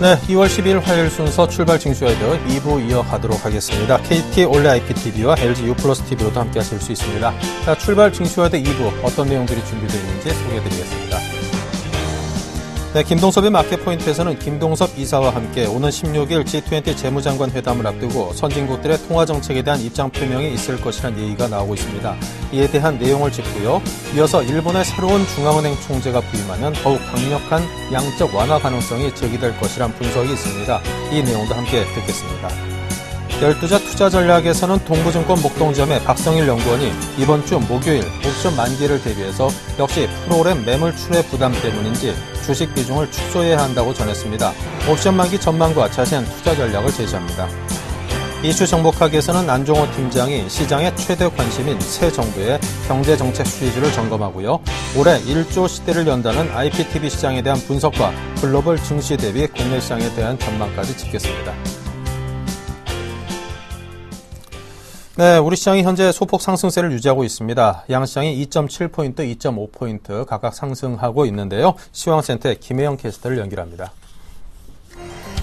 네, 2월 12일 화요일 순서 출발 징수헤드 2부 이어가도록 하겠습니다. KT 올레 IPTV와 LG U+TV로도 함께 하실 수 있습니다. 자, 출발 징수헤드 2부 어떤 내용들이 준비되어 있는지 소개해드리겠습니다. 네, 김동섭의 마켓 포인트에서는 김동섭 이사와 함께 오는 16일 G20 재무장관 회담을 앞두고 선진국들의 통화 정책에 대한 입장 표명이 있을 것이라는 얘기가 나오고 있습니다. 이에 대한 내용을 짚고요. 이어서 일본의 새로운 중앙은행 총재가 부임하면 더욱 강력한 양적 완화 가능성이 제기될 것이란 분석이 있습니다. 이 내용도 함께 듣겠습니다. 열두자 투자 전략에서는 동부증권 목동점의 박성일 연구원이 이번 주 목요일 옵션 만기를 대비해서 역시 프로그램 매물 출회 부담 때문인지 주식 비중을 축소해야 한다고 전했습니다. 옵션 만기 전망과 자세한 투자 전략을 제시합니다. 이슈 정복학에서는 안종호 팀장이 시장의 최대 관심인 새 정부의 경제정책 수혜주를 점검하고요. 올해 1조 시대를 연다는 IPTV 시장에 대한 분석과 글로벌 증시 대비 국내 시장에 대한 전망까지 짚겠습니다. 네, 우리 시장이 현재 소폭 상승세를 유지하고 있습니다. 양시장이 2.7포인트, 2.5포인트 각각 상승하고 있는데요. 시황센터의 김혜영 캐스터를 연결합니다.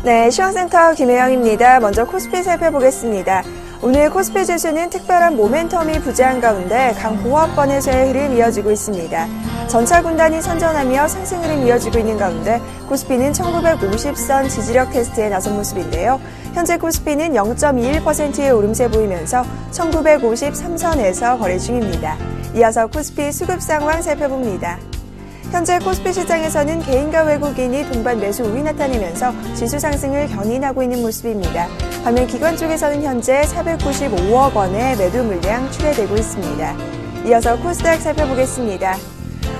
네, 시황센터 김혜영입니다. 먼저 코스피 살펴보겠습니다. 오늘 코스피 지수는 특별한 모멘텀이 부재한 가운데 강보합권에서의 흐름 이어지고 있습니다. 전차 군단이 선전하며 상승 흐름 이어지고 있는 가운데 코스피는 1950선 지지력 테스트에 나선 모습인데요. 현재 코스피는 0.21%의 오름세 보이면서 1953선에서 거래 중입니다. 이어서 코스피 수급 상황 살펴봅니다. 현재 코스피 시장에서는 개인과 외국인이 동반 매수 우위 나타내면서 지수 상승을 견인하고 있는 모습입니다. 반면 기관 쪽에서는 현재 495억 원의 매도 물량 출회되고 있습니다. 이어서 코스닥 살펴보겠습니다.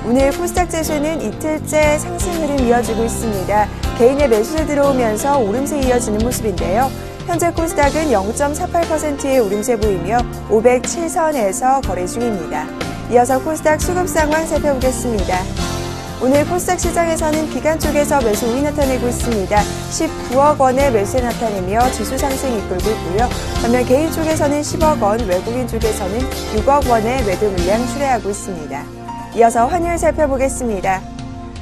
오늘 코스닥 지수는 이틀째 상승 흐름 이어지고 있습니다. 개인의 매수세 들어오면서 오름세 이어지는 모습인데요. 현재 코스닥은 0.48%의 오름세 보이며 507선에서 거래 중입니다. 이어서 코스닥 수급 상황 살펴보겠습니다. 오늘 코스닥 시장에서는 기관 쪽에서 매수 우위 나타내고 있습니다. 19억 원의 매수세 나타내며 지수 상승 이끌고 있고요. 반면 개인 쪽에서는 10억 원, 외국인 쪽에서는 6억 원의 매도 물량 출회하고 있습니다. 이어서 환율 살펴보겠습니다.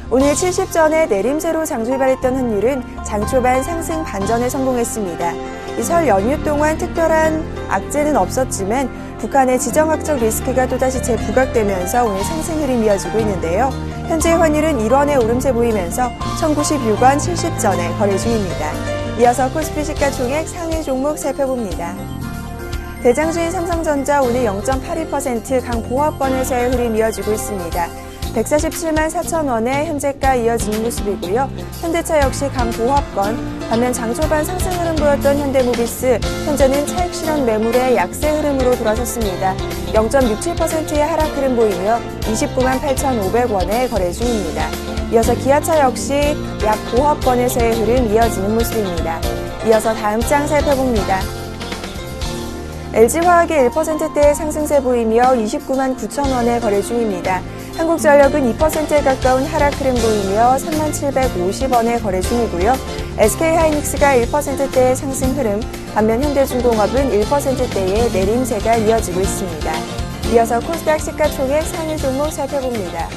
오늘 70전에 내림세로 장 출발했던 환율은 장 초반 상승 반전에 성공했습니다. 이 설 연휴 동안 특별한 악재는 없었지만 북한의 지정학적 리스크가 또다시 재부각되면서 오늘 상승 흐름이 이어지고 있는데요. 현재 환율은 1원의 오름세 보이면서 1096원 70전에 거래 중입니다. 이어서 코스피 시가총액 상위 종목 살펴봅니다. 대장주인 삼성전자 오늘 0.82% 강보합권에서의 흐름이 이어지고 있습니다. 147만 4천 원의 현재가 이어지는 모습이고요. 현대차 역시 강보합권, 반면 장초반 상승 흐름 보였던 현대모비스, 현재는 차익 실현 매물의 약세 흐름으로 돌아섰습니다. 0.67%의 하락 흐름 보이며 29만 8,500원에 거래 중입니다. 이어서 기아차 역시 약 보합권에서의 흐름 이어지는 모습입니다. 이어서 다음 장 살펴봅니다. LG화학의 1%대의 상승세 보이며 29만 9천 원에 거래 중입니다. 한국전력은 2%에 가까운 하락 흐름 보이며 3750원에 거래 중이고요. SK하이닉스가 1%대의 상승 흐름, 반면 현대중공업은 1%대의 내림세가 이어지고 있습니다. 이어서 코스닥 시가총액 상위 종목 살펴봅니다.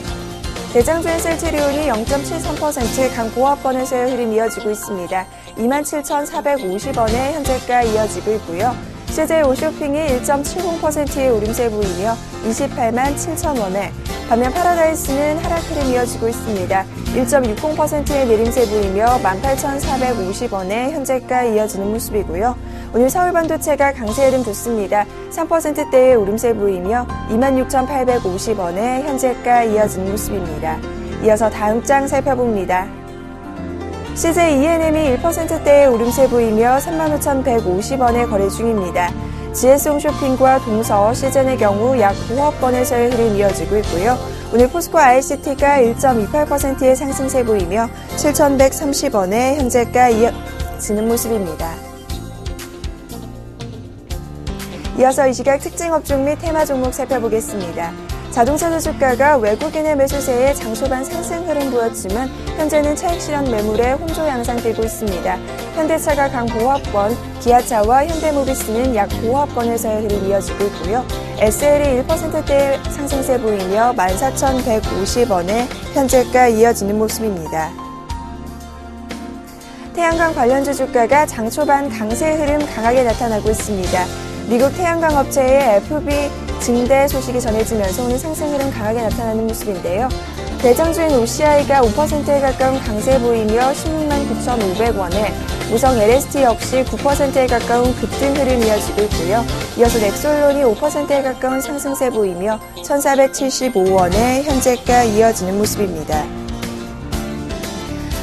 대장주인 셀트리온이 0.73% 강보합권에서의 흐름 이어지고 있습니다. 27,450원에 현재가 이어지고 있고요. CJ 오쇼핑이 1.70%의 오름세 보이며 28만 7천 원에, 반면 파라다이스는 하락 흐름 이어지고 있습니다. 1.60%의 내림세 보이며 18,450원에 현재가 이어지는 모습이고요. 오늘 서울반도체가 강세 흐름 좋습니다. 3%대의 오름세 보이며 26,850원에 현재가 이어지는 모습입니다. 이어서 다음 장 살펴봅니다. CJ ENM이 1%대의 오름세 보이며 35,150원에 거래 중입니다. GS홈쇼핑과 동서, 시즌의 경우 약 9억원에서의 흐름 이어지고 있고요. 오늘 포스코 ICT가 1.28%의 상승세 보이며 7,130원에 현재가 이어지는 모습입니다. 이어서 이 시각 특징 업종 및 테마 종목 살펴보겠습니다. 자동차 주가가 외국인의 매수세에 장초반 상승 흐름 보였지만 현재는 차익 실현 매물에 혼조 양상되고 있습니다. 현대차가 강보합권, 기아차와 현대모비스는 약 보합권에서의 흐름이 이어지고 있고요. SL이 1%대 상승세 보이며 14,150원에 현재가 이어지는 모습입니다. 태양광 관련주 주가가 장 초반 강세 흐름 강하게 나타나고 있습니다. 미국 태양광 업체의 FB 증대 소식이 전해지면서 오늘 상승 흐름 강하게 나타나는 모습인데요. 대장주인 OCI가 5%에 가까운 강세 보이며 16만 9,500원에 우성 LST 역시 9%에 가까운 급등 흐름 이어지고 있고요. 이어서 넥솔론이 5%에 가까운 상승세 보이며 1,475원에 현재가 이어지는 모습입니다.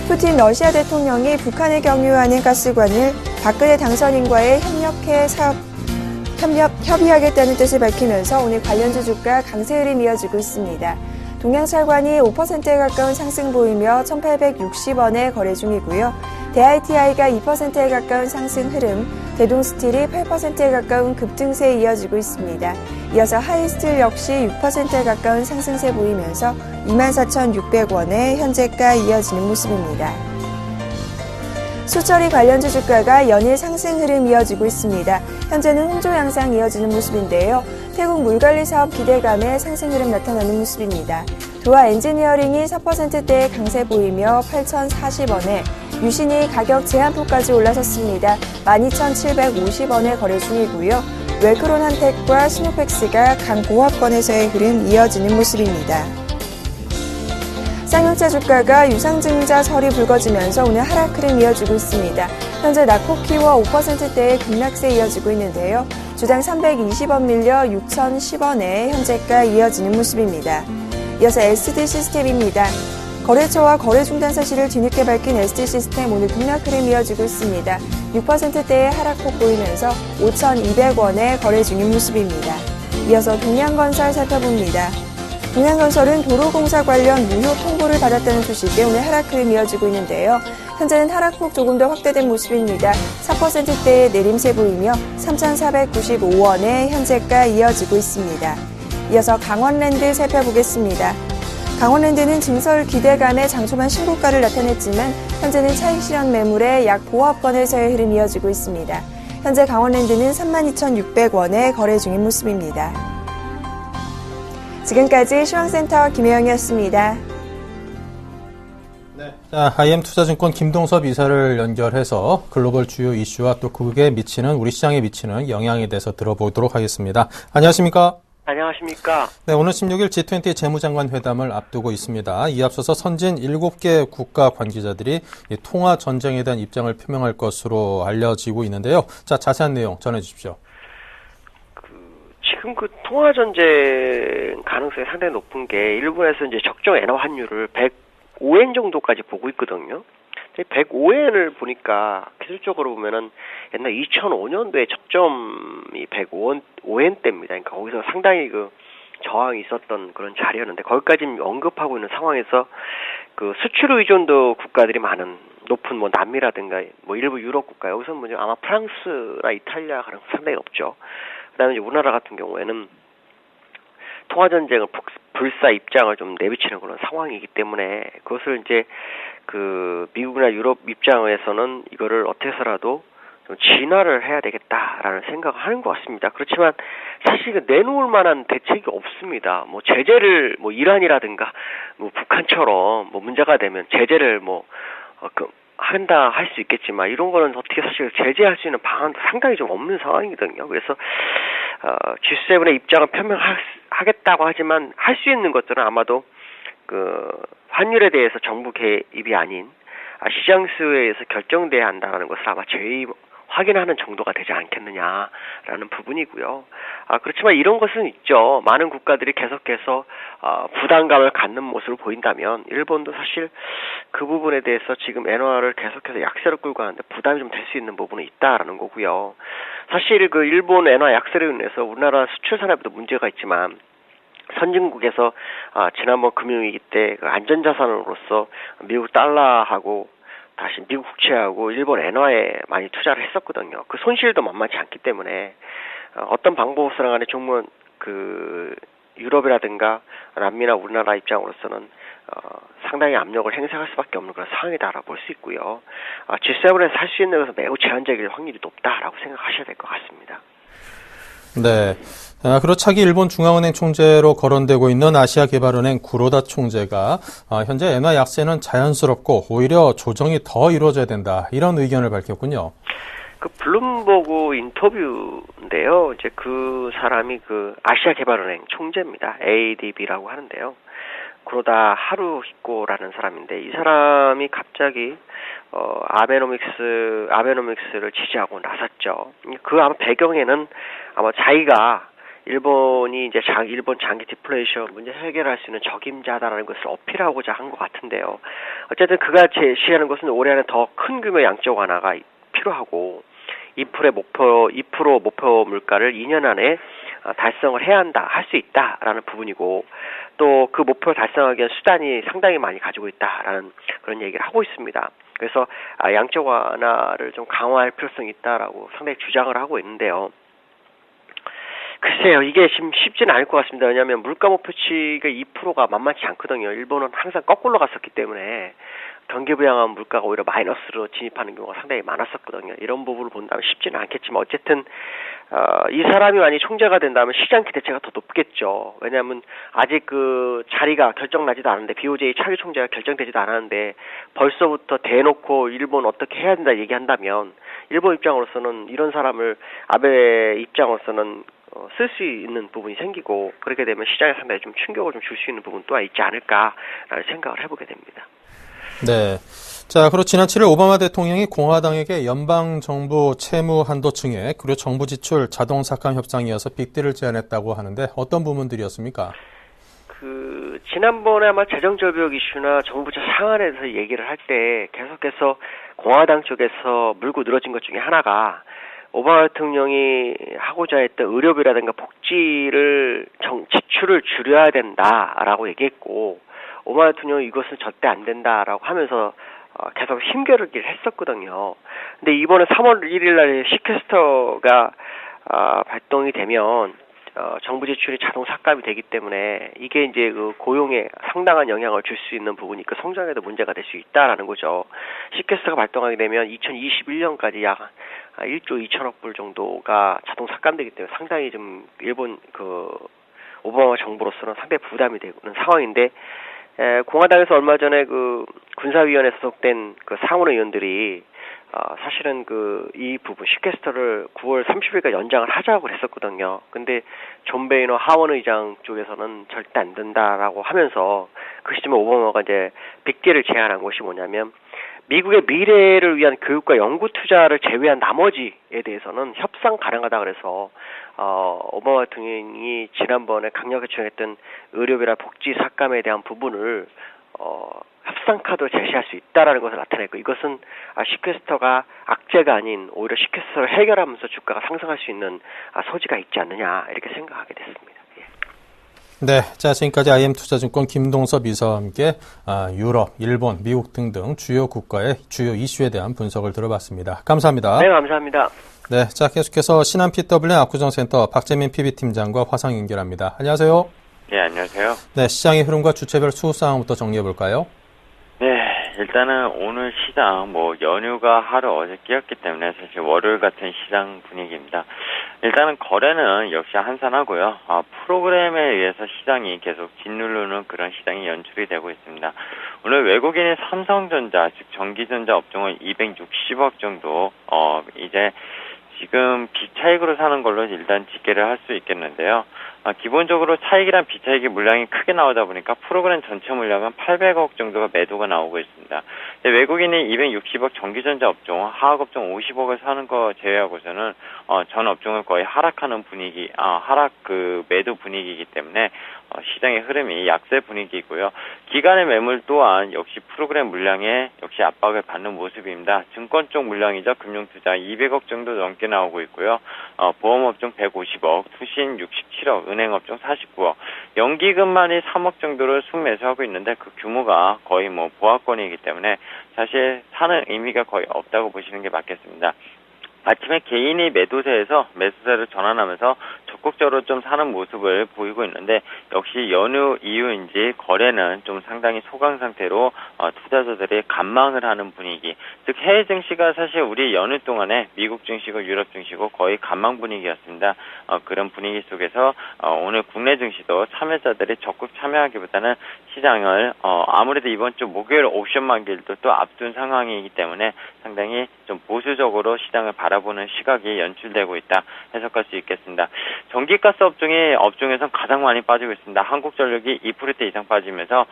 푸틴 러시아 대통령이 북한에 경유하는 가스관을 박근혜 당선인과의 협의하겠다는 뜻을 밝히면서 오늘 관련주 주가 강세 흐름 이어지고 있습니다. 동양철관이 5%에 가까운 상승 보이며 1,860원에 거래 중이고요. 대ITI가 2%에 가까운 상승 흐름, 대동스틸이 8%에 가까운 급등세에 이어지고 있습니다. 이어서 하이스틸 역시 6%에 가까운 상승세 보이면서 24,600원에 현재가 이어지는 모습입니다. 수처리 관련주 주가가 연일 상승 흐름 이어지고 있습니다. 현재는 홍조 양상 이어지는 모습인데요. 태국 물관리 사업 기대감에 상승 흐름 나타나는 모습입니다. 도화 엔지니어링이 4%대의 강세 보이며 8,040원에 유신이 가격 제한폭까지 올라섰습니다. 12,750원에 거래 중이고요. 웰크론 한텍과 시노펙스가 강보합권에서의 흐름 이어지는 모습입니다. 쌍용차 주가가 유상증자 설이 불거지면서 오늘 하락 흐름 이어지고 있습니다. 현재 나코키와 5%대의 급락세 이어지고 있는데요. 주당 320원 밀려 6,010원에 현재가 이어지는 모습입니다. 이어서 SD 시스템입니다. 거래처와 거래 중단 사실을 뒤늦게 밝힌 SD 시스템 오늘 급락 흐름 이어지고 있습니다. 6%대의 하락폭 보이면서 5,200원에 거래 중인 모습입니다. 이어서 동양건설 살펴봅니다. 동양건설은 도로공사 관련 무효 통보를 받았다는 소식에 오늘 하락 흐름 이어지고 있는데요. 현재는 하락폭 조금 더 확대된 모습입니다. 4%대의 내림세 보이며 3,495원에 현재가 이어지고 있습니다. 이어서 강원랜드 살펴보겠습니다. 강원랜드는 증설 기대감에 장초반 신고가를 나타냈지만 현재는 차익 실현 매물에 약 보합권에서의 흐름이 이어지고 있습니다. 현재 강원랜드는 32,600원에 거래 중인 모습입니다. 지금까지 시황센터 김혜영이었습니다. 자, IM투자증권 김동섭 이사를 연결해서 글로벌 주요 이슈와 또 그게 미치는 우리 시장에 미치는 영향에 대해서 들어보도록 하겠습니다. 안녕하십니까? 안녕하십니까? 네, 오늘 16일 G20 재무장관 회담을 앞두고 있습니다. 이 앞서서 선진 7개 국가 관계자들이 이 통화 전쟁에 대한 입장을 표명할 것으로 알려지고 있는데요. 자, 자세한 내용 전해 주십시오. 지금 그 통화 전쟁 가능성이 상당히 높은 게 일본에서 이제 적정 엔화 환율을 105엔 정도까지 보고 있거든요. 105엔을 보니까 기술적으로 보면은 옛날 2005년도에 적점이 105엔대입니다. 그러니까 거기서 상당히 그 저항이 있었던 그런 자리였는데 거기까지 언급하고 있는 상황에서 그 수출 의존도 국가들이 많은 높은 뭐 남미라든가 뭐 일부 유럽 국가 여기서 뭐 아마 프랑스나 이탈리아 가능성 상당히 높죠. 그다음에 이제 우리나라 같은 경우에는 통화 전쟁을 불사 입장을 좀 내비치는 그런 상황이기 때문에 그것을 이제 그 미국이나 유럽 입장에서는 이거를 어떻게 해서라도 좀 진화를 해야 되겠다라는 생각을 하는 것 같습니다. 그렇지만 사실 내놓을 만한 대책이 없습니다. 뭐 제재를 뭐 이란이라든가 뭐 북한처럼 뭐 문제가 되면 제재를 한다 할 수 있겠지만 이런 거는 어떻게 사실 제재할 수 있는 방안도 상당히 좀 없는 상황이거든요. 그래서 G7의 입장을 표명하겠다고 하지만 할 수 있는 것들은 아마도 그 환율에 대해서 정부 개입이 아닌 시장 수요에서 결정돼야 한다는 것을 아마 확인하는 정도가 되지 않겠느냐라는 부분이고요. 그렇지만 이런 것은 있죠. 많은 국가들이 계속해서 부담감을 갖는 모습을 보인다면 일본도 사실 그 부분에 대해서 지금 엔화를 계속해서 약세로 끌고 가는데 부담이 좀 될 수 있는 부분은 있다라는 거고요. 사실 그 일본 엔화 약세로 인해서 우리나라 수출 산업에도 문제가 있지만 선진국에서 지난번 금융위기 때 그 안전자산으로서 미국 달러하고 다시 미국 국채하고 일본 엔화에 많이 투자를 했었거든요. 그 손실도 만만치 않기 때문에 어떤 방법으로서는 간에 정말 그 유럽이라든가 남미나 우리나라 입장으로서는 상당히 압력을 행사할 수밖에 없는 그런 상황이다라고 볼 수 있고요. G7에서 할 수 있는 것은 매우 제한적일 확률이 높다라고 생각하셔야 될 것 같습니다. 네. 그렇 차기 일본 중앙은행 총재로 거론되고 있는 아시아개발은행 구로다 총재가 현재 엔화 약세는 자연스럽고 오히려 조정이 더 이루어져야 된다. 이런 의견을 밝혔군요. 그 블룸버그 인터뷰인데요. 이제 그 사람이 그 아시아개발은행 총재입니다. ADB라고 하는데요. 구로다 하루히코라는 사람인데 이 사람이 갑자기 아베노믹스를 지지하고 나섰죠. 그 아마 배경에는 아마 자기가 일본이 이제 일본 장기 디플레이션 문제 해결할 수 있는 적임자다라는 것을 어필하고자 한 것 같은데요. 어쨌든 그가 제시하는 것은 올해 안에 더 큰 규모 양적 완화가 필요하고 2% 목표 물가를 2년 안에 달성을 해야 한다, 할 수 있다라는 부분이고 또 그 목표를 달성하기 위한 수단이 상당히 많이 가지고 있다라는 그런 얘기를 하고 있습니다. 그래서 양적 완화를 좀 강화할 필요성이 있다라고 상당히 주장을 하고 있는데요. 글쎄요, 이게 지금 쉽지는 않을 것 같습니다. 왜냐하면 물가 목표치가 2%가 만만치 않거든요. 일본은 항상 거꾸로 갔었기 때문에 경기 부양한 물가가 오히려 마이너스로 진입하는 경우가 상당히 많았었거든요. 이런 부분을 본다면 쉽지는 않겠지만 어쨌든 이 사람이 만약 총재가 된다면 시장 기대치가 더 높겠죠. 왜냐하면 아직 그 자리가 결정나지도 않은데 BOJ 차기 총재가 결정되지도 않았는데 벌써부터 대놓고 일본 어떻게 해야 된다 얘기한다면 일본 입장으로서는 이런 사람을 아베 입장으로서는 쓸 수 있는 부분이 생기고 그렇게 되면 시장에 상당히 좀 충격을 좀 줄 수 있는 부분 또한 있지 않을까라는 생각을 해보게 됩니다. 네. 자, 그리고 지난 7일 오바마 대통령이 공화당에게 연방정부 채무 한도 증액, 그리고 정부 지출 자동 삭감 협상에 이어서 빅딜을 제안했다고 하는데 어떤 부분들이었습니까? 지난번에 아마 재정절벽 이슈나 정부적 상한에 대해서 얘기를 할 때 계속해서 공화당 쪽에서 물고 늘어진 것 중에 하나가 오바마 대통령이 하고자 했던 의료비라든가 복지를 지출을 줄여야 된다라고 얘기했고 오바마 대통령이 이것은 절대 안 된다라고 하면서 계속 힘겨루기를 했었거든요. 근데 이번에 3월 1일 날에 시퀘스터가 발동이 되면 정부 지출이 자동 삭감이 되기 때문에 이게 이제 그 고용에 상당한 영향을 줄 수 있는 부분이 그 성장에도 문제가 될 수 있다라는 거죠. 시퀘스터가 발동하게 되면 2021년까지 약 1조 2천억 불 정도가 자동 삭감되기 때문에 상당히 좀 일본 그 오바마 정부로서는 상당히 부담이 되는 상황인데 공화당에서 얼마 전에 그 군사위원회 소속된 그 상원 의원들이 사실은 이 부분 시퀘스터를 9월 30일까지 연장을 하자고 했었거든요. 근데 존 베이너 하원 의장 쪽에서는 절대 안 된다라고 하면서 그 시점에 오바마가 이제 빅딜을 제안한 것이 뭐냐면 미국의 미래를 위한 교육과 연구 투자를 제외한 나머지에 대해서는 협상 가능하다 그래서 오바마 대통령이 지난번에 강력하게 주장했던 의료비나 복지 삭감에 대한 부분을 협상 카드로 제시할 수 있다라는 것을 나타냈고 이것은 시퀘스터가 악재가 아닌 오히려 시퀘스터를 해결하면서 주가가 상승할 수 있는 소지가 있지 않느냐 이렇게 생각하게 됐습니다. 네, 자 지금까지 IM투자증권 김동섭 이사와 함께 유럽, 일본, 미국 등등 주요 국가의 주요 이슈에 대한 분석을 들어봤습니다. 감사합니다. 네, 감사합니다. 네, 자 계속해서 신한 PWN 압구정센터 박재민 PB팀장과 화상 연결합니다. 안녕하세요. 네, 안녕하세요. 네, 시장의 흐름과 주체별 수급 상황부터 정리해 볼까요? 네, 일단은 오늘 시장 연휴가 하루 어제 끼었기 때문에 사실 월요일 같은 시장 분위기입니다. 일단은 거래는 역시 한산하고요. 프로그램에 의해서 시장이 계속 짓누르는 그런 시장이 연출이 되고 있습니다. 오늘 외국인이 삼성전자, 즉 전기전자 업종을 260억 정도 이제 지금 비차익으로 사는 걸로 일단 집계를 할 수 있겠는데요. 기본적으로 차익이란 비차익의 물량이 크게 나오다 보니까 프로그램 전체 물량은 800억 정도가 매도가 나오고 있습니다. 외국인이 260억 전기전자 업종, 화학업종 50억을 사는 거 제외하고서는 전 업종을 거의 하락하는 분위기, 매도 분위기이기 때문에 시장의 흐름이 약세 분위기이고요. 기관의 매물 또한 역시 프로그램 물량에 역시 압박을 받는 모습입니다. 증권 쪽 물량이죠. 금융투자 200억 정도 넘게 나오고 있고요. 보험업종 150억, 투신 67억, 은행업종 49억, 연기금만이 3억 정도를 순매수하고 있는데 그 규모가 거의 보합권이기 때문에 사실 사는 의미가 거의 없다고 보시는 게 맞겠습니다. 아침에 개인이 매도세에서 매수세를 전환하면서 적극적으로 좀 사는 모습을 보이고 있는데 역시 연휴 이후인지 거래는 좀 상당히 소강 상태로 투자자들이 관망을 하는 분위기. 즉 해외 증시가 사실 우리 연휴 동안에 미국 증시고 유럽 증시고 거의 관망 분위기였습니다. 그런 분위기 속에서 오늘 국내 증시도 참여자들이 적극 참여하기보다는 시장을 아무래도 이번 주 목요일 옵션 만기일도 또 앞둔 상황이기 때문에 상당히 좀 보수적으로 시장을 바라보는 시각이 연출되고 있다 해석할 수 있겠습니다. 전기가스 업종에선 가장 많이 빠지고 있습니다. 한국전력이 2% 이상 빠지면서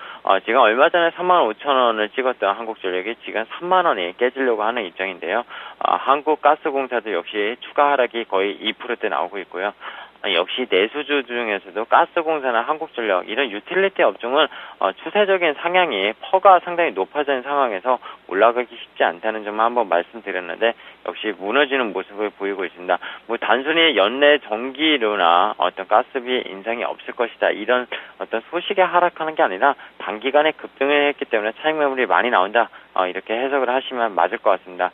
지금 얼마 전에 35,000원을 찍었던 한국전력이 지금 3만원이 깨지려고 하는 입장인데요. 한국가스공사도 역시 추가 하락이 거의 2%대 나오고 있고요. 역시 내수주 중에서도 가스공사나 한국전력 이런 유틸리티 업종은 추세적인 상향이 퍼가 상당히 높아진 상황에서 올라가기 쉽지 않다는 점을 한번 말씀드렸는데 역시 무너지는 모습을 보이고 있습니다. 뭐 단순히 연내 전기료나 어떤 가스비 인상이 없을 것이다 이런 어떤 소식에 하락하는 게 아니라 단기간에 급등을 했기 때문에 차익 매물이 많이 나온다 이렇게 해석을 하시면 맞을 것 같습니다.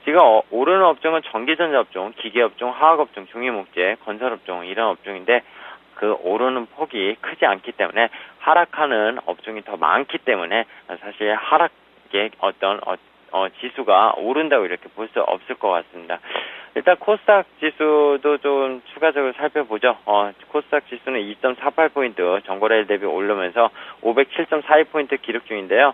지금 오르는 업종은 전기전자 업종, 기계업종, 화학업종, 중위목재, 건설업종 이런 업종인데 그 오르는 폭이 크지 않기 때문에 하락하는 업종이 더 많기 때문에 사실 하락의 어떤 지수가 오른다고 이렇게 볼 수 없을 것 같습니다. 일단 코스닥 지수도 좀 추가적으로 살펴보죠. 코스닥 지수는 2.48포인트 전거래일 대비 오르면서 507.42포인트 기록 중인데요.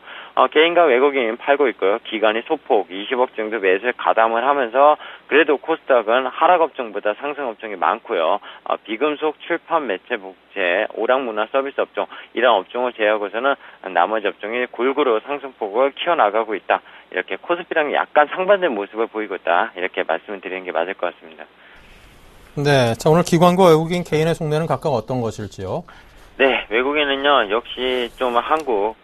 개인과 외국인이 팔고 있고요. 기관이 소폭 20억 정도 매수에 가담을 하면서 그래도 코스닥은 하락 업종보다 상승 업종이 많고요. 비금속, 출판, 매체, 복제, 오락문화 서비스 업종 이런 업종을 제외하고서는 나머지 업종이 골고루 상승폭을 키워나가고 있다. 이렇게 코스피랑 약간 상반된 모습을 보이고 있다. 이렇게 말씀을 드리는 게 맞을 것 같습니다. 네, 자 오늘 기관과 외국인 개인의 속내는 각각 어떤 것일지요? 네, 외국인은요 역시 좀 한국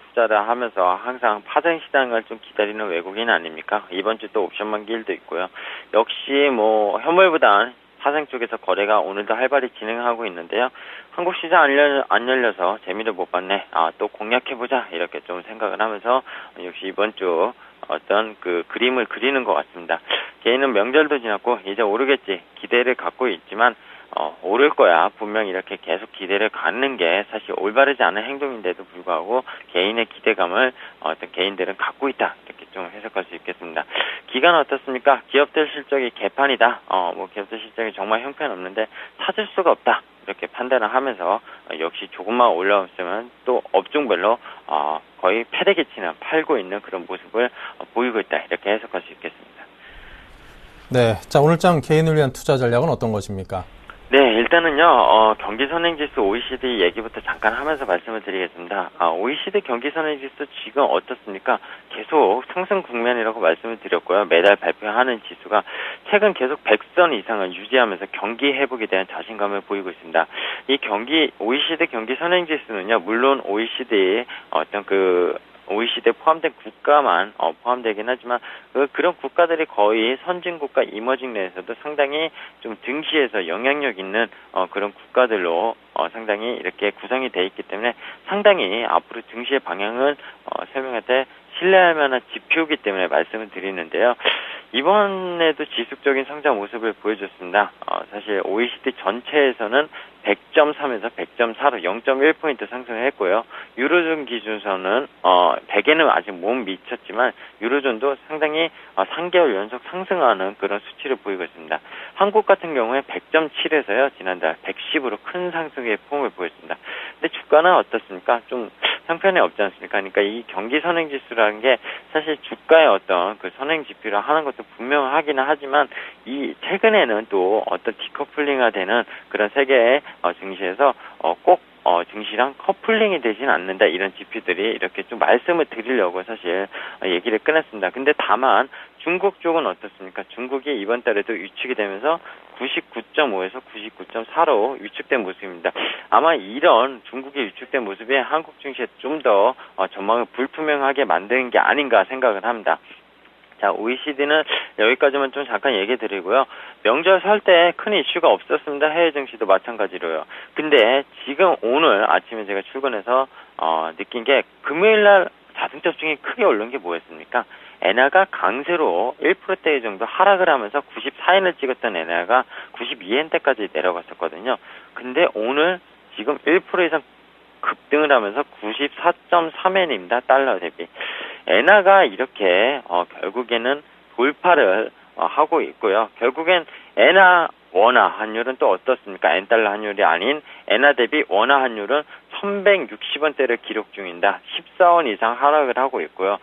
투자를 하면서 항상 파생 시장을 좀 기다리는 외국인 아닙니까? 이번 주 또 옵션 만기일도 있고요. 역시 뭐 현물보단 파생 쪽에서 거래가 오늘도 활발히 진행하고 있는데요. 한국 시장 안 열려서 재미를 못 봤네. 또 공략해보자. 이렇게 좀 생각을 하면서 역시 이번 주 어떤 그 그림을 그리는 것 같습니다. 개인은 명절도 지났고 이제 오르겠지. 기대를 갖고 있지만 오를 거야. 분명히 이렇게 계속 기대를 갖는 게 사실 올바르지 않은 행동인데도 불구하고 개인의 기대감을 어떤 개인들은 갖고 있다. 이렇게 좀 해석할 수 있겠습니다. 기간은 어떻습니까? 기업들 실적이 개판이다. 뭐 기업들 실적이 정말 형편없는데 찾을 수가 없다. 이렇게 판단을 하면서 역시 조금만 올라왔으면 또 업종별로 거의 패대기치나 팔고 있는 그런 모습을 보이고 있다. 이렇게 해석할 수 있겠습니다. 네, 자 오늘장 개인을 위한 투자 전략은 어떤 것입니까? 네, 일단은요, 경기선행지수 OECD 얘기부터 잠깐 하면서 말씀을 드리겠습니다. OECD 경기선행지수 지금 어떻습니까? 계속 상승 국면이라고 말씀을 드렸고요. 매달 발표하는 지수가 최근 계속 100선 이상을 유지하면서 경기 회복에 대한 자신감을 보이고 있습니다. 이 OECD 경기선행지수는요, 물론 OECD의 어떤 OECD에 포함된 국가만 포함되긴 하지만 그런 국가들이 거의 선진국가 이머징 내에서도 상당히 좀 등시에서 영향력 있는 그런 국가들로 상당히 이렇게 구성이 돼 있기 때문에 상당히 앞으로 등시의 방향을 설명할 때 신뢰할 만한 지표이기 때문에 말씀을 드리는데요. 이번에도 지속적인 성장 모습을 보여줬습니다. 사실 OECD 전체에서는 100.3에서 100.4로 0.1포인트 상승을 했고요. 유로존 기준서는 100에는 아직 못 미쳤지만 유로존도 상당히 3개월 연속 상승하는 그런 수치를 보이고 있습니다. 한국 같은 경우에 100.7에서요. 지난달 110으로 큰 상승의 폼을 보였습니다. 근데 주가는 어떻습니까? 좀 형편이 없지 않습니까? 그러니까 이 경기 선행지수라는 게 사실 주가의 어떤 그 선행 지표를 하는 것도 분명하기는 하지만 이 최근에는 또 어떤 디커플링화 되는 그런 세계의 증시에서 꼭 증시랑 커플링이 되지는 않는다 이런 지표들이 이렇게 좀 말씀을 드리려고 사실 얘기를 꺼냈습니다. 근데 다만 중국 쪽은 어떻습니까? 중국이 이번 달에도 위축이 되면서 99.5에서 99.4로 위축된 모습입니다. 아마 이런 중국의 위축된 모습이 한국 증시에 좀 더 전망을 불투명하게 만드는 게 아닌가 생각을 합니다. 자, OECD는 여기까지만 좀 잠깐 얘기 드리고요. 명절 설 때 큰 이슈가 없었습니다. 해외 증시도 마찬가지로요. 근데 지금 오늘 아침에 제가 출근해서 느낀 게 금요일 날 자동차 중에 크게 오른 게 뭐였습니까? 엔화가 강세로 1%대 정도 하락을 하면서 94엔을 찍었던 엔화가 92엔대까지 내려갔었거든요. 근데 오늘 지금 1% 이상 급등을 하면서 94.3엔입니다. 달러 대비. 엔화가 이렇게 결국에는 돌파를 하고 있고요. 결국엔 엔화 원화 환율은 또 어떻습니까? 엔달러 환율이 아닌 엔화 대비 원화 환율은 1160원대를 기록 중입니다. 14원 이상 하락을 하고 있고요.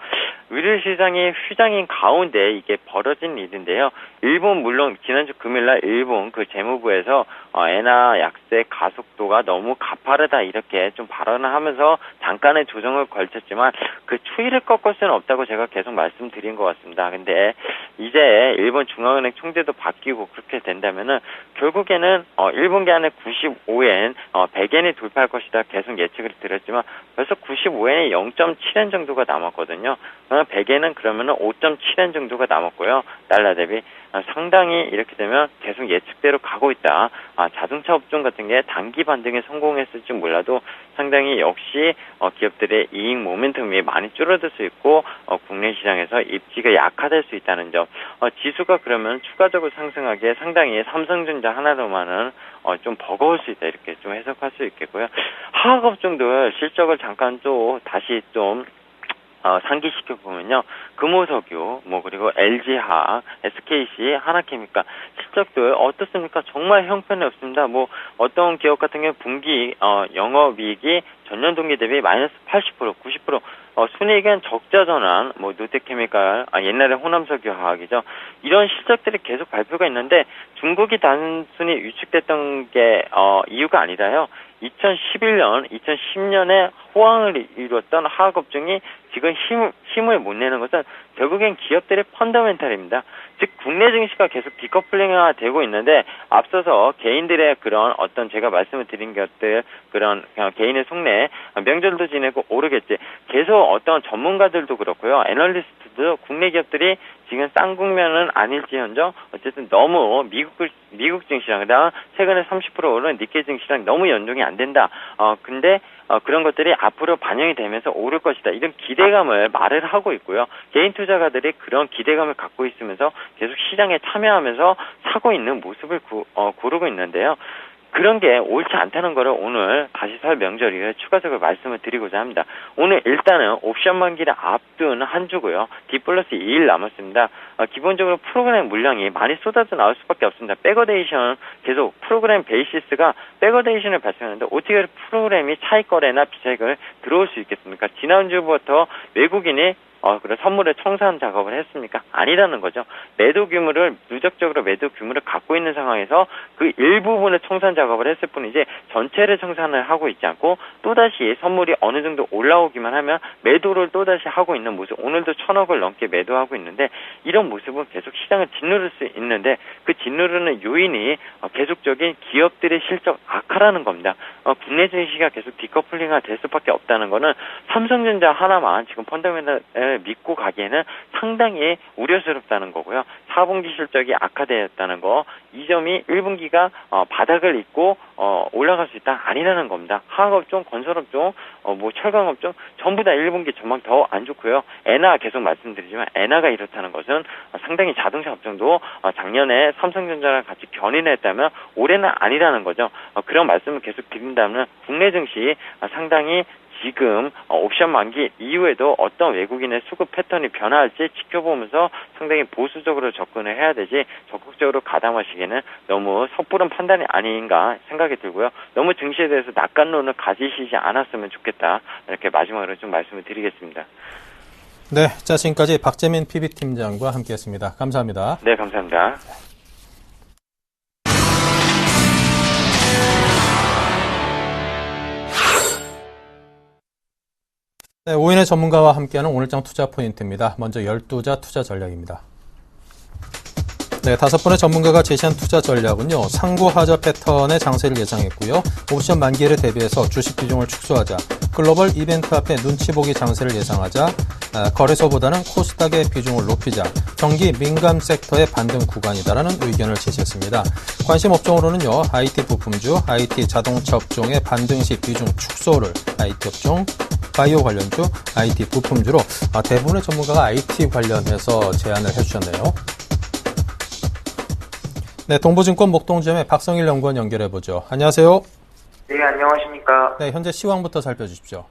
의류 시장이 휘장인 가운데 이게 벌어진 일인데요. 일본 물론 지난주 금요일날 일본 그 재무부에서 엔화 약세 가속도가 너무 가파르다 이렇게 좀 발언을 하면서 잠깐의 조정을 걸쳤지만 그 추이를 꺾을 수는 없다고 제가 계속 말씀드린 것 같습니다. 근데 이제 일본 중앙은행 총재도 바뀌고 그렇게 된다면은 결국에는 일본기 안에 95엔, 100엔이 돌파할 것이다 계속 예측을 드렸지만 벌써 95엔에 0.7엔 정도가 남았거든요. 100엔은 그러면은 5.7엔 정도가 남았고요. 달러 대비 상당히 이렇게 되면 계속 예측대로 가고 있다. 자동차 업종 같은 게 단기 반등에 성공했을지 몰라도 상당히 역시 기업들의 이익 모멘텀이 많이 줄어들 수 있고 국내 시장에서 입지가 약화될 수 있다는 점. 지수가 그러면 추가적으로 상승하기에 상당히 삼성전자 하나로만은 좀 버거울 수 있다 이렇게 좀 해석할 수 있겠고요. 화학 업종들 실적을 잠깐 또 다시 좀 상기시켜 보면요, 금호석유, 그리고 LG화학, SKC, 하나케미칼 실적들 어떻습니까? 정말 형편이 없습니다. 어떤 기업 같은 경우 분기 영업이익이 전년 동기 대비 마이너스 80%, 90%, 순이익은 적자 전환, 노태케미칼, 옛날에 호남석유화학이죠. 이런 실적들이 계속 발표가 있는데 중국이 단순히 위축됐던 게 이유가 아니라요. 2011년, 2010년에 호황을 이뤘던 화학업종이 지금 힘을 못 내는 것은 결국엔 기업들의 펀더멘탈입니다. 즉 국내 증시가 계속 디커플링화 되고 있는데 앞서서 개인들의 그런 어떤 제가 말씀을 드린 것들 그런 개인의 속내 명절도 지내고 오르겠지. 계속 어떤 전문가들도 그렇고요. 애널리스트도 국내 기업들이 지금 싼 국면은 아닐지언정 어쨌든 너무 미국 증시랑 그다음 최근에 30% 오른 니케이 증시랑 너무 연동이 안 된다. 근데 그런 것들이 앞으로 반영이 되면서 오를 것이다. 이런 기대감을 말을 하고 있고요. 개인 투자가들이 그런 기대감을 갖고 있으면서 계속 시장에 참여하면서 사고 있는 모습을 고르고 있는데요. 그런 게 옳지 않다는 거를 오늘 다시 설 명절 이후에 추가적으로 말씀을 드리고자 합니다. 오늘 일단은 옵션 만기를 앞둔 한 주고요. D+2일 남았습니다. 기본적으로 프로그램 물량이 많이 쏟아져 나올 수밖에 없습니다. 백어데이션 계속 프로그램 베이시스가 백어데이션을 발생하는데 어떻게 프로그램이 차익 거래나 비차익을 들어올 수 있겠습니까? 지난주부터 외국인이 그런 선물의 청산 작업을 했습니까? 아니라는 거죠. 누적적으로 매도 규모를 갖고 있는 상황에서 그 일부분의 청산 작업을 했을 뿐이지 전체를 청산을 하고 있지 않고 또다시 선물이 어느 정도 올라오기만 하면 매도를 또다시 하고 있는 모습. 오늘도 1,000억을 넘게 매도하고 있는데 이런 모습은 계속 시장을 짓누를 수 있는데 그 짓누르는 요인이 계속적인 기업들의 실적 악화라는 겁니다. 국내 증시가 계속 디커플링화 될 수밖에 없다는 거는 삼성전자 하나만 지금 펀더멘탈을 믿고 가기에는 상당히 우려스럽다는 거고요. 4분기 실적이 악화되었다는 거, 이 점이 1분기가 바닥을 잇고 올라갈 수 있다 아니라는 겁니다. 화학업종, 건설업종, 철강업종 전부 다 1분기 전망 더 안 좋고요. 엔화 계속 말씀드리지만 엔화가 이렇다는 것은 상당히 자동차 업종도 작년에 삼성전자랑 같이 견인했다면 올해는 아니라는 거죠. 그런 말씀을 계속 드린다면 국내 증시 상당히 지금 옵션 만기 이후에도 어떤 외국인의 수급 패턴이 변화할지 지켜보면서 상당히 보수적으로 접근을 해야 되지 적극적으로 가담하시기에는 너무 섣부른 판단이 아닌가 생각이 들고요. 너무 증시에 대해서 낙관론을 가지시지 않았으면 좋겠다. 이렇게 마지막으로 좀 말씀을 드리겠습니다. 네, 자 지금까지 박재민 PB팀장과 함께했습니다. 감사합니다. 네, 감사합니다. 네, 오인의 전문가와 함께하는 오늘장 투자 포인트입니다. 먼저 12자 투자 전략입니다. 네, 5분의 전문가가 제시한 투자 전략은요. 상고하자 패턴의 장세를 예상했고요. 옵션 만기를 대비해서 주식 비중을 축소하자. 글로벌 이벤트 앞에 눈치 보기 장세를 예상하자. 거래소보다는 코스닥의 비중을 높이자. 경기 민감 섹터의 반등 구간이다라는 의견을 제시했습니다. 관심 업종으로는요. IT 부품주, IT 자동차 업종의 반등 시 비중 축소를 IT 업종, 바이오 관련주, IT 부품주로 대부분의 전문가가 IT 관련해서 제안을 해주셨네요. 네, 동부증권 목동지점의 박성일 연구원 연결해보죠. 안녕하세요. 네, 안녕하십니까. 네, 현재 시황부터 살펴주십시오.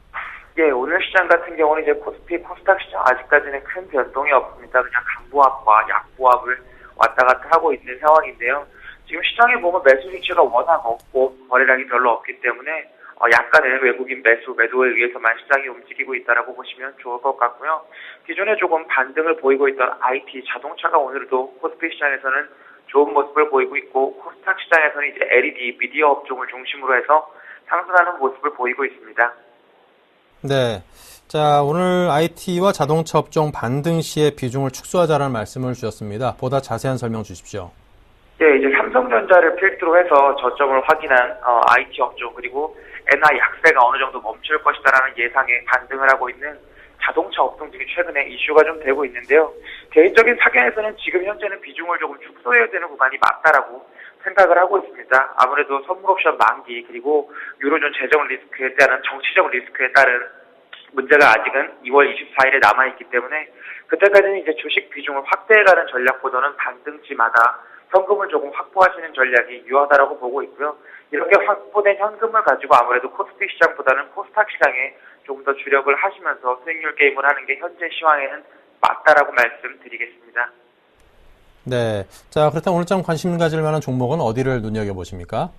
예, 오늘 시장 같은 경우는 이제 코스피, 코스닥 시장 아직까지는 큰 변동이 없습니다. 그냥 강보합과 약보합을 왔다 갔다 하고 있는 상황인데요. 지금 시장에 보면 매수 수치가 워낙 없고 거래량이 별로 없기 때문에 약간의 외국인 매도에 의해서만 시장이 움직이고 있다라고 보시면 좋을 것 같고요. 기존에 조금 반등을 보이고 있던 IT, 자동차가 오늘도 코스피 시장에서는 좋은 모습을 보이고 있고 코스닥 시장에서는 이제 LED, 미디어 업종을 중심으로 해서 상승하는 모습을 보이고 있습니다. 네. 자, 오늘 IT와 자동차 업종 반등 시의 비중을 축소하자라는 말씀을 주셨습니다. 보다 자세한 설명 주십시오. 네, 이제 삼성전자를 필두로 해서 저점을 확인한 IT 업종 그리고 엔화 약세가 어느 정도 멈출 것이다라는 예상에 반등을 하고 있는 자동차 업종 등이 최근에 이슈가 좀 되고 있는데요. 개인적인 사견에서는 지금 현재는 비중을 조금 축소해야 되는 구간이 맞다라고 생각을 하고 있습니다. 아무래도 선물옵션 만기 그리고 유로존 재정 리스크에 따른 정치적 리스크에 따른 문제가 아직은 2월 24일에 남아있기 때문에 그때까지는 이제 주식 비중을 확대해가는 전략보다는 반등치마다 현금을 조금 확보하시는 전략이 유효하다라고 보고 있고요. 이렇게 확보된 현금을 가지고 아무래도 코스피 시장보다는 코스닥 시장에 조금 더 주력을 하시면서 수익률 게임을 하는 게 현재 시황에는 맞다라고 말씀드리겠습니다. 네. 자, 그렇다면 오늘 좀 관심 가질 만한 종목은 어디를 눈여겨보십니까?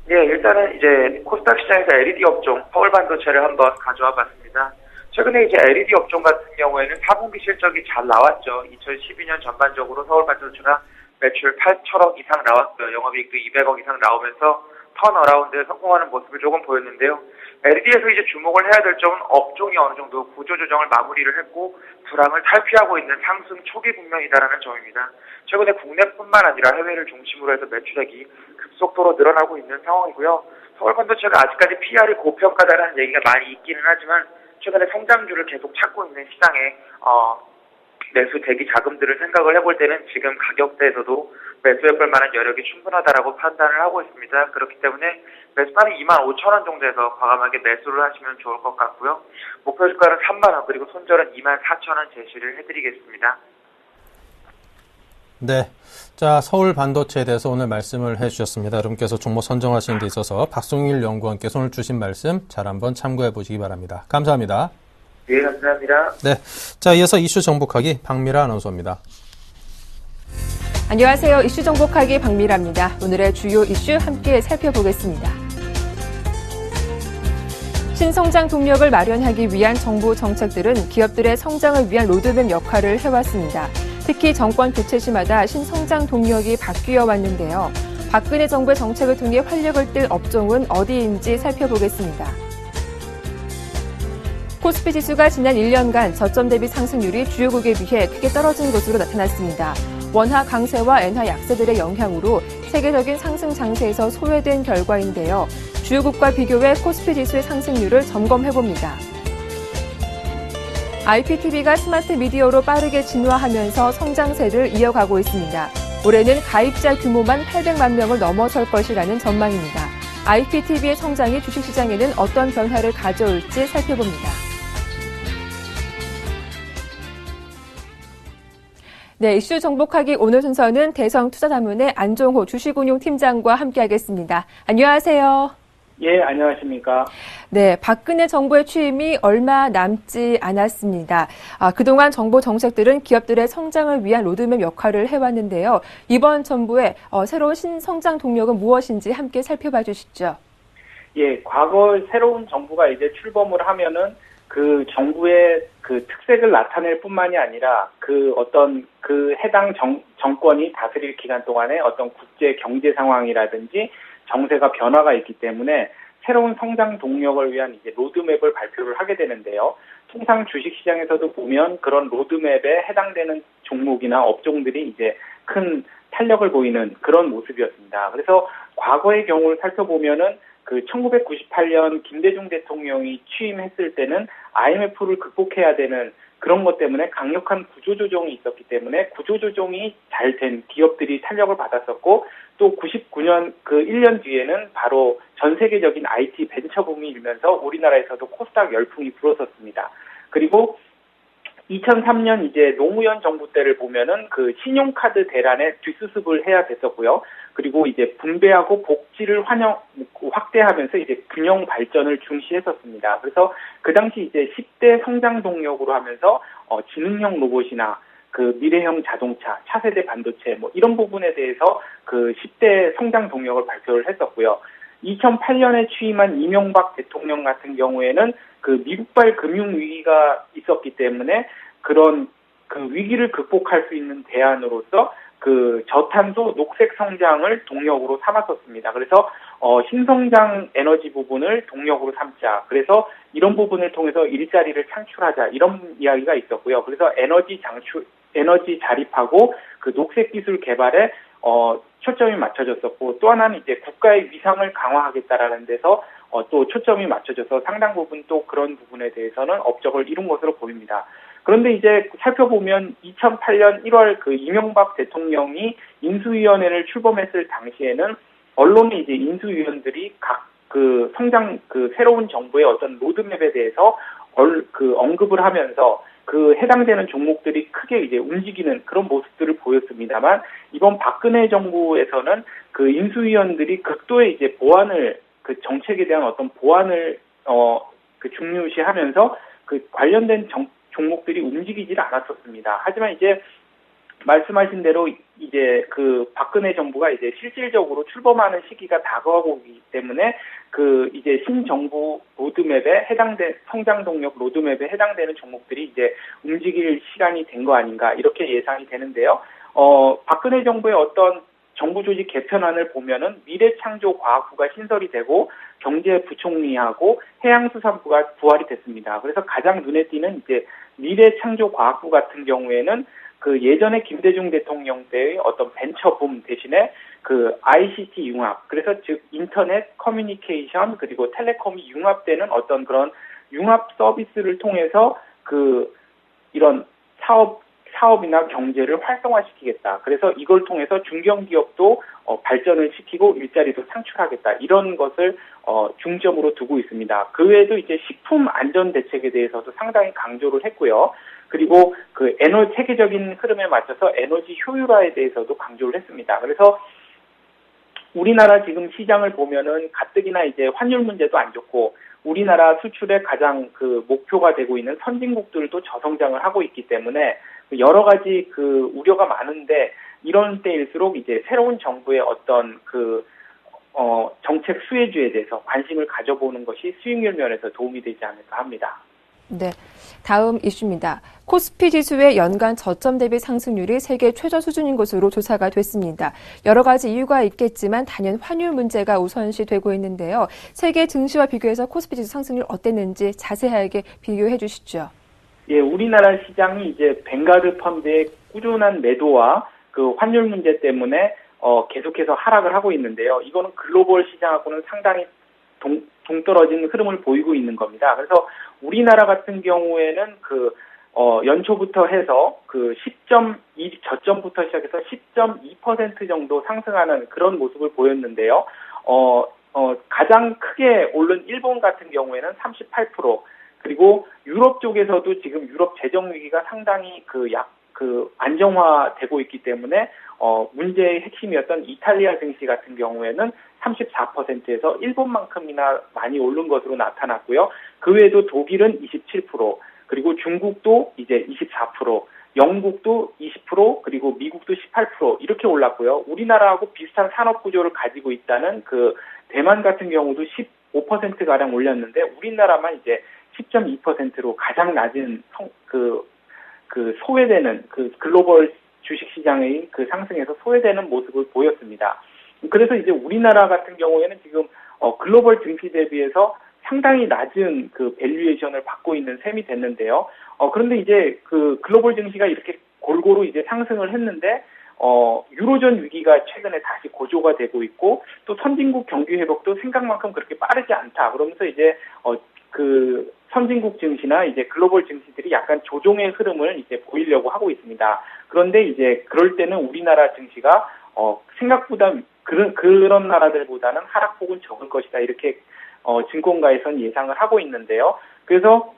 네, 일단은 이제 코스닥 시장에서 LED 업종, 서울 반도체를 한번 가져와 봤습니다. 최근에 이제 LED 업종 같은 경우에는 4분기 실적이 잘 나왔죠. 2012년 전반적으로 서울 반도체가 매출 8천억 이상 나왔고요. 영업이익도 200억 이상 나오면서 턴어라운드에 성공하는 모습을 조금 보였는데요. LED에서 이제 주목을 해야 될 점은 업종이 어느 정도 구조조정을 마무리를 했고 불황을 탈피하고 있는 상승 초기 국면이다라는 점입니다. 최근에 국내뿐만 아니라 해외를 중심으로 해서 매출액이 급속도로 늘어나고 있는 상황이고요. 서울 반도체가 아직까지 PR이 고평가다라는 얘기가 많이 있기는 하지만 최근에 성장주를 계속 찾고 있는 시장에 매수 대기 자금들을 생각을 해볼 때는 지금 가격대에서도 매수해볼 만한 여력이 충분하다라고 판단을 하고 있습니다. 그렇기 때문에 매수가는 25,000원 정도에서 과감하게 매수를 하시면 좋을 것 같고요. 목표 주가는 3만원 그리고 손절은 24,000원 제시를 해드리겠습니다. 네. 자, 서울 반도체에 대해서 오늘 말씀을 해주셨습니다. 여러분께서 종목 선정하시는 데 있어서 박송일 연구원께서 오늘 주신 말씀 잘 한번 참고해 보시기 바랍니다. 감사합니다. 네, 감사합니다. 네. 자, 이어서 이슈 정복하기 박미라 아나운서입니다. 안녕하세요. 이슈 정복하기 박미라입니다. 오늘의 주요 이슈 함께 살펴보겠습니다. 신성장 동력을 마련하기 위한 정부 정책들은 기업들의 성장을 위한 로드맵 역할을 해왔습니다. 특히 정권 교체 시마다 신성장 동력이 바뀌어 왔는데요. 박근혜 정부의 정책을 통해 활력을 띨 업종은 어디인지 살펴보겠습니다. 코스피 지수가 지난 1년간 저점 대비 상승률이 주요국에 비해 크게 떨어진 것으로 나타났습니다. 원화 강세와 엔화 약세들의 영향으로 세계적인 상승 장세에서 소외된 결과인데요. 주요국과 비교해 코스피 지수의 상승률을 점검해봅니다. IPTV가 스마트 미디어로 빠르게 진화하면서 성장세를 이어가고 있습니다. 올해는 가입자 규모만 800만 명을 넘어설 것이라는 전망입니다. IPTV의 성장이 주식시장에는 어떤 변화를 가져올지 살펴봅니다. 네, 이슈 정복하기 오늘 순서는 대성투자자문의 안종호 주식운용팀장과 함께하겠습니다. 안녕하세요. 예, 안녕하십니까. 네, 박근혜 정부의 취임이 얼마 남지 않았습니다. 그동안 정부 정책들은 기업들의 성장을 위한 로드맵 역할을 해왔는데요. 이번 정부의 새로운 신성장 동력은 무엇인지 함께 살펴봐 주시죠. 예, 과거 새로운 정부가 이제 출범을 하면은 그 정부의 그 특색을 나타낼 뿐만이 아니라 그 해당 정권이 다스릴 기간 동안에 어떤 국제 경제 상황이라든지 정세가 변화가 있기 때문에 새로운 성장 동력을 위한 이제 로드맵을 발표를 하게 되는데요. 통상 주식시장에서도 보면 그런 로드맵에 해당되는 종목이나 업종들이 이제 큰 탄력을 보이는 그런 모습이었습니다. 그래서 과거의 경우를 살펴보면은 그 1998년 김대중 대통령이 취임했을 때는 IMF를 극복해야 되는 그런 것 때문에 강력한 구조조정이 있었기 때문에 구조조정이 잘 된 기업들이 탄력을 받았었고 또 99년 그 1년 뒤에는 바로 전 세계적인 IT 벤처붐이 일면서 우리나라에서도 코스닥 열풍이 불었었습니다. 그리고 2003년 이제 노무현 정부 때를 보면은 그 신용카드 대란에 뒷수습을 해야 됐었고요. 그리고 이제 분배하고 복지를 확대하면서 이제 균형 발전을 중시했었습니다. 그래서 그 당시 이제 10대 성장 동력으로 하면서 지능형 로봇이나 그 미래형 자동차, 차세대 반도체 뭐 이런 부분에 대해서 그 10대 성장 동력을 발표를 했었고요. 2008년에 취임한 이명박 대통령 같은 경우에는 그 미국발 금융위기가 있었기 때문에 그런 그 위기를 극복할 수 있는 대안으로서 그 저탄소 녹색 성장을 동력으로 삼았었습니다. 그래서 신성장 에너지 부분을 동력으로 삼자. 그래서 이런 부분을 통해서 일자리를 창출하자. 이런 이야기가 있었고요. 그래서 에너지 자립하고 그 녹색 기술 개발에 초점이 맞춰졌었고 또 하나는 이제 국가의 위상을 강화하겠다라는 데서 또 초점이 맞춰져서 상당 부분 또 그런 부분에 대해서는 업적을 이룬 것으로 보입니다. 그런데 이제 살펴보면 2008년 1월 그 이명박 대통령이 인수위원회를 출범했을 당시에는 언론에 이제 인수위원들이 각 그 성장 그 새로운 정부의 어떤 로드맵에 대해서 언급을 하면서 그 해당되는 종목들이 크게 이제 움직이는 그런 모습들을 보였습니다만 이번 박근혜 정부에서는 그 인수위원들이 극도의 이제 보완을 그 정책에 대한 어떤 보완을 그 중요시하면서 그 관련된 종목들이 움직이질 않았었습니다. 하지만 이제 말씀하신 대로 이제 그 박근혜 정부가 이제 실질적으로 출범하는 시기가 다가오고 있기 때문에 그 이제 신정부 로드맵에 해당된 성장 동력 로드맵에 해당되는 종목들이 이제 움직일 시간이 된 거 아닌가 이렇게 예상이 되는데요. 박근혜 정부의 어떤 정부 조직 개편안을 보면은 미래창조과학부가 신설이 되고 경제부총리하고 해양수산부가 부활이 됐습니다. 그래서 가장 눈에 띄는 이제 미래창조과학부 같은 경우에는 그 예전에 김대중 대통령 때의 어떤 벤처붐 대신에 그 ICT 융합, 그래서 즉 인터넷, 커뮤니케이션 그리고 텔레콤이 융합되는 어떤 그런 융합 서비스를 통해서 그 이런 사업이나 경제를 활성화시키겠다. 그래서 이걸 통해서 중견기업도 발전을 시키고 일자리도 창출하겠다. 이런 것을 중점으로 두고 있습니다. 그 외에도 이제 식품 안전 대책에 대해서도 상당히 강조를 했고요. 그리고 그 세계적인 흐름에 맞춰서 에너지 효율화에 대해서도 강조를 했습니다. 그래서 우리나라 지금 시장을 보면은 가뜩이나 이제 환율 문제도 안 좋고 우리나라 수출의 가장 그 목표가 되고 있는 선진국들도 저성장을 하고 있기 때문에 여러 가지 그 우려가 많은데 이런 때일수록 이제 새로운 정부의 어떤 그 정책 수혜주에 대해서 관심을 가져보는 것이 수익률 면에서 도움이 되지 않을까 합니다. 네, 다음 이슈입니다. 코스피 지수의 연간 저점 대비 상승률이 세계 최저 수준인 것으로 조사가 됐습니다. 여러 가지 이유가 있겠지만 단연 환율 문제가 우선시되고 있는데요. 세계 증시와 비교해서 코스피 지수 상승률 어땠는지 자세하게 비교해 주시죠. 예, 우리나라 시장이 이제 뱅가드 펀드의 꾸준한 매도와 그 환율 문제 때문에 계속해서 하락을 하고 있는데요. 이거는 글로벌 시장하고는 상당히 동떨어진 흐름을 보이고 있는 겁니다. 그래서 우리나라 같은 경우에는 그 연초부터 해서 그 저점부터 시작해서 10.2% 정도 상승하는 그런 모습을 보였는데요. 가장 크게 오른 일본 같은 경우에는 38%, 그리고 유럽 쪽에서도 지금 유럽 재정 위기가 상당히 안정화되고 있기 때문에 문제의 핵심이었던 이탈리아 증시 같은 경우에는 34%에서 일본만큼이나 많이 오른 것으로 나타났고요. 그 외에도 독일은 27%, 그리고 중국도 이제 24%, 영국도 20%, 그리고 미국도 18% 이렇게 올랐고요. 우리나라하고 비슷한 산업 구조를 가지고 있다는 그 대만 같은 경우도 15%가량 올렸는데 우리나라만 이제 10.2%로 가장 낮은 소외되는 그 글로벌 주식시장의 그 상승에서 소외되는 모습을 보였습니다. 그래서 이제 우리나라 같은 경우에는 지금 글로벌 증시 대비해서 상당히 낮은 그 밸류에이션을 받고 있는 셈이 됐는데요. 그런데 이제 그 글로벌 증시가 이렇게 골고루 이제 상승을 했는데 유로존 위기가 최근에 다시 고조가 되고 있고 또 선진국 경기 회복도 생각만큼 그렇게 빠르지 않다. 그러면서 이제 선진국 증시나 이제 글로벌 증시들이 약간 조정의 흐름을 이제 보이려고 하고 있습니다. 그런데 이제 그럴 때는 우리나라 증시가 생각보다 그런 나라들보다는 하락폭은 적을 것이다. 이렇게 증권가에서는 예상을 하고 있는데요. 그래서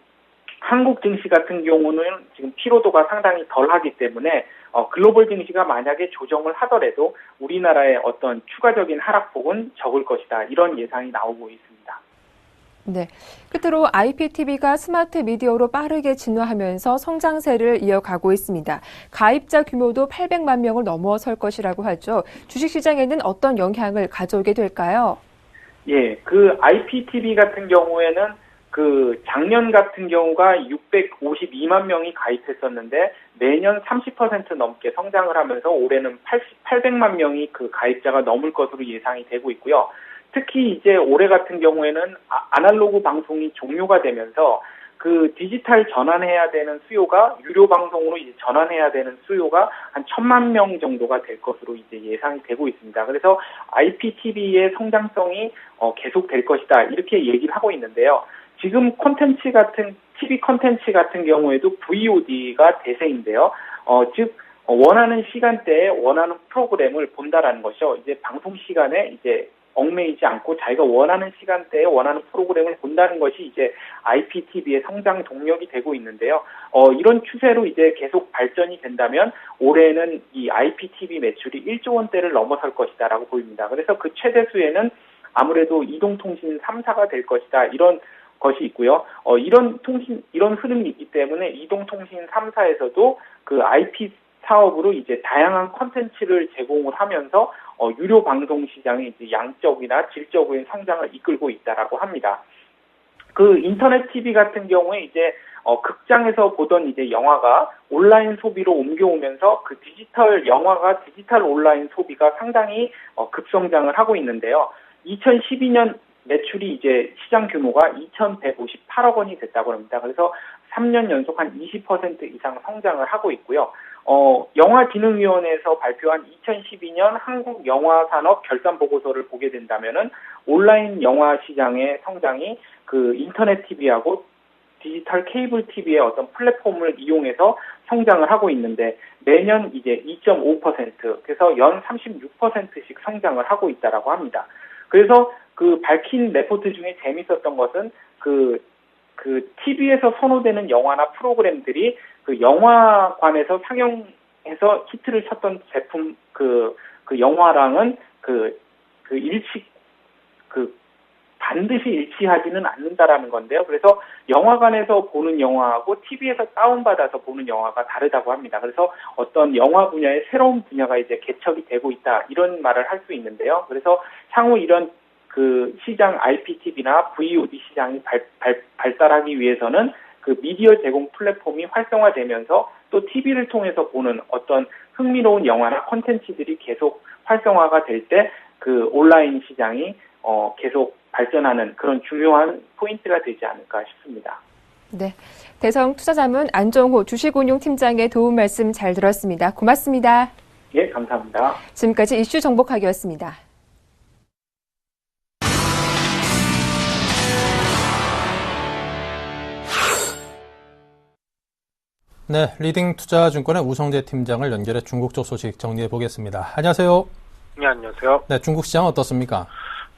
한국 증시 같은 경우는 지금 피로도가 상당히 덜하기 때문에 글로벌 증시가 만약에 조정을 하더라도 우리나라의 어떤 추가적인 하락폭은 적을 것이다. 이런 예상이 나오고 있습니다. 네. 끝으로 IPTV가 스마트 미디어로 빠르게 진화하면서 성장세를 이어가고 있습니다. 가입자 규모도 800만 명을 넘어설 것이라고 하죠. 주식시장에는 어떤 영향을 가져오게 될까요? 예, 그 IPTV 같은 경우에는 그 작년 같은 경우가 652만 명이 가입했었는데 매년 30% 넘게 성장을 하면서 올해는 800만 명이 그 가입자가 넘을 것으로 예상이 되고 있고요. 특히 이제 올해 같은 경우에는 아날로그 방송이 종료가 되면서 그 디지털 전환해야 되는 수요가 유료 방송으로 이제 전환해야 되는 수요가 한 1,000만 명 정도가 될 것으로 이제 예상이 되고 있습니다. 그래서 IPTV의 성장성이 계속 될 것이다. 이렇게 얘기를 하고 있는데요. 지금 TV 콘텐츠 같은 경우에도 VOD가 대세인데요. 즉 원하는 시간대에 원하는 프로그램을 본다라는 것이죠. 이제 방송 시간에 이제 얽매이지 않고 자기가 원하는 시간대에 원하는 프로그램을 본다는 것이 이제 IPTV의 성장 동력이 되고 있는데요. 이런 추세로 이제 계속 발전이 된다면 올해는 이 IPTV 매출이 1조 원대를 넘어설 것이다라고 보입니다. 그래서 그 최대수에는 아무래도 이동통신 3사가 될 것이다. 이런 것이 있고요. 이런 흐름이 있기 때문에 이동통신 3사에서도 그 IP 사업으로 이제 다양한 콘텐츠를 제공을 하면서 유료 방송 시장의 이제 양적이나 질적인 성장을 이끌고 있다라고 합니다. 그 인터넷 TV 같은 경우에 이제 극장에서 보던 이제 영화가 온라인 소비로 옮겨오면서 그 디지털 영화가 디지털 온라인 소비가 상당히 급성장을 하고 있는데요. 2012년 매출이 이제 시장 규모가 2,158억 원이 됐다고 합니다. 그래서 3년 연속 한 20% 이상 성장을 하고 있고요. 영화진흥위원회에서 발표한 2012년 한국 영화산업 결산 보고서를 보게 된다면은 온라인 영화 시장의 성장이 그 인터넷 TV하고 디지털 케이블 TV의 어떤 플랫폼을 이용해서 성장을 하고 있는데 매년 이제 2.5% 그래서 연 36%씩 성장을 하고 있다라고 합니다. 그래서 그 밝힌 레포트 중에 재밌었던 것은 그 TV에서 선호되는 영화나 프로그램들이 그 영화관에서 상영해서 히트를 쳤던 제품 그 영화랑은 반드시 일치하지는 않는다라는 건데요. 그래서 영화관에서 보는 영화하고 TV에서 다운받아서 보는 영화가 다르다고 합니다. 그래서 어떤 영화 분야의 새로운 분야가 이제 개척이 되고 있다. 이런 말을 할 수 있는데요. 그래서 향후 이런 그 시장 IPTV나 VOD 시장이 발달하기 위해서는 그 미디어 제공 플랫폼이 활성화되면서 또 TV를 통해서 보는 어떤 흥미로운 영화나 콘텐츠들이 계속 활성화가 될 때 그 온라인 시장이 계속 발전하는 그런 중요한 포인트가 되지 않을까 싶습니다. 네, 대성투자자문 안정호 주식운용팀장의 도움 말씀 잘 들었습니다. 고맙습니다. 예, 감사합니다. 지금까지 이슈 정보카기였습니다. 네, 리딩투자증권의 우성재 팀장을 연결해 중국 쪽 소식 정리해 보겠습니다. 안녕하세요. 네, 안녕하세요. 네, 중국 시장 어떻습니까?